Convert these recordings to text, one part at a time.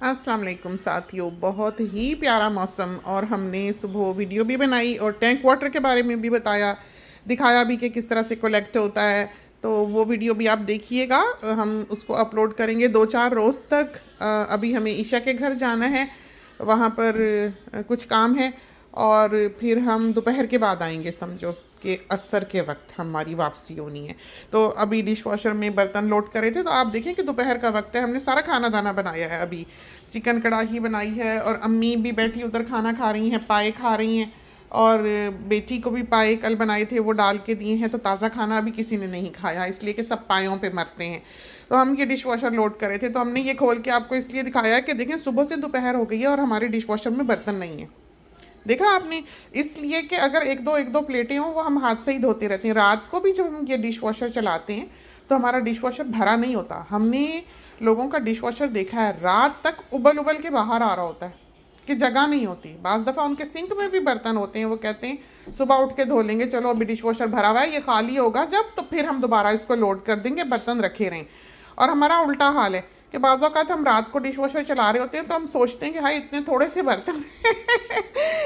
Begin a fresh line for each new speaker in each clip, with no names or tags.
अस्सलाम वालेकुम साथियों, बहुत ही प्यारा मौसम और हमने सुबह वीडियो भी बनाई और टैंक वाटर के बारे में भी बताया, दिखाया भी कि किस तरह से कलेक्ट होता है। तो वो वीडियो भी आप देखिएगा, हम उसको अपलोड करेंगे 2-4 रोज़ तक। अभी हमें ईशा के घर जाना है, वहाँ पर कुछ काम है और फिर हम दोपहर के बाद आएंगे, समझो कि असर के वक्त हमारी वापसी होनी है। तो अभी डिश वॉशर में बर्तन लोड करे थे, तो आप देखें कि दोपहर का वक्त है, हमने सारा खाना दाना बनाया है। अभी चिकन कढ़ाई बनाई है और अम्मी भी बैठी उधर खाना खा रही हैं, पाए खा रही हैं। और बेटी को भी पाए कल बनाए थे, वो डाल के दिए हैं। तो ताज़ा खाना अभी किसी ने नहीं खाया, इसलिए कि सब पायों पे मरते हैं। तो हम ये डिश वॉशर लोड करे थे, तो हमने ये खोल के आपको इसलिए दिखाया कि देखें सुबह से दोपहर हो गई है और हमारे डिश वॉशर में बर्तन नहीं है। देखा आपने? इसलिए कि अगर एक दो प्लेटें हों, वो हम हाथ से ही धोते रहते हैं। रात को भी जब हम ये डिश वॉशर चलाते हैं तो हमारा डिश वॉशर भरा नहीं होता। हमने लोगों का डिश वॉशर देखा है, रात तक उबल उबल के बाहर आ रहा होता है कि जगह नहीं होती। बाज़ दफ़ा उनके सिंक में भी बर्तन होते हैं, वो कहते हैं सुबह उठ के धो लेंगे, चलो अभी डिश वॉशर भरा हुआ है, ये खाली होगा जब तो फिर हम दोबारा इसको लोड कर देंगे, बर्तन रखे रहें। और हमारा उल्टा हाल है कि बाज़ औक़ात हम रात को डिश वॉशर चला रहे होते हैं तो हम सोचते हैं कि हाय इतने थोड़े से बर्तन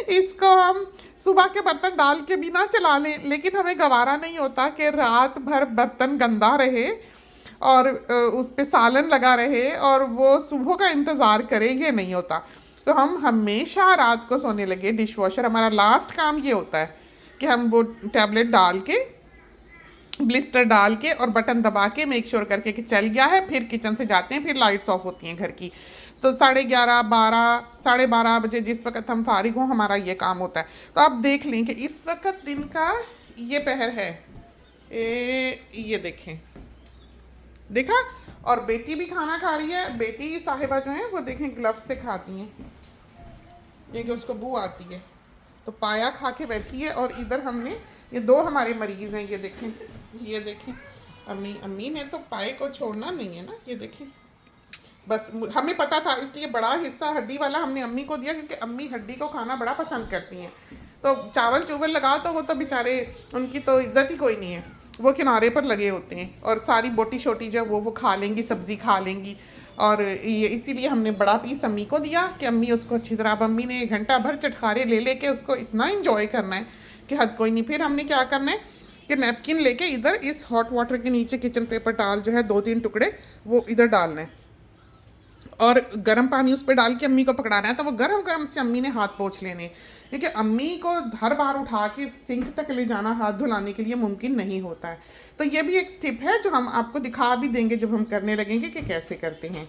इसको हम सुबह के बर्तन डाल के भी ना चला लें, लेकिन हमें गवारा नहीं होता कि रात भर बर्तन गंदा रहे और उस पे सालन लगा रहे और वो सुबह का इंतज़ार करे, ये नहीं होता। तो हम हमेशा रात को सोने लगे डिश वॉशर, हमारा लास्ट काम ये होता है कि हम वो टैबलेट डाल के, ब्लिस्टर डाल के और बटन दबा के मेक श्योर करके कि चल गया है, फिर किचन से जाते हैं, फिर लाइट्स ऑफ होती हैं घर की। तो 11:30, 12, 12:30 बजे जिस वक्त हम फारिग हों, हमारा ये काम होता है। तो आप देख लें कि इस वक्त दिन का ये पहर है, ये देखें, देखा। और बेटी भी खाना खा रही है। बेटी साहिबा जो है वो देखें ग्लव से खाती हैं, ये कि उसको बू आती है। तो पाया खा के बैठी है और इधर हमने ये दो हमारे मरीज़ हैं, ये देखें, ये देखें। अम्मी अम्मी ने तो पाए को छोड़ना नहीं है ना, ये देखें। बस हमें पता था, इसलिए बड़ा हिस्सा हड्डी वाला हमने अम्मी को दिया, क्योंकि अम्मी हड्डी को खाना बड़ा पसंद करती हैं। तो चावल चूवल लगाओ तो वो तो बेचारे, उनकी तो इज्जत ही कोई नहीं है, वो किनारे पर लगे होते हैं। और सारी बोटी शोटी जो वो खा लेंगी, सब्ज़ी खा लेंगी। और ये इसीलिए हमने बड़ा पीस अम्मी को दिया कि अम्मी उसको अच्छी तरह, अब अम्मी ने घंटा भर चटखारे ले लेके उसको इतना इंजॉय करना है कि हद कोई नहीं। फिर हमने क्या करना है कि नैपकिन लेके इधर इस हॉट वाटर के नीचे किचन पेपर टाल जो है 2-3 टुकड़े वो इधर डालना है और गर्म पानी उस पर डाल के अम्मी को पकड़ाना है। तो वो गरम गरम से अम्मी ने हाथ पोंछ लेने, क्योंकि अम्मी को हर बार उठा के सिंक तक ले जाना हाथ धुलाने के लिए मुमकिन नहीं होता है। तो ये भी एक टिप है जो हम आपको दिखा भी देंगे जब हम करने लगेंगे कि कैसे करते हैं।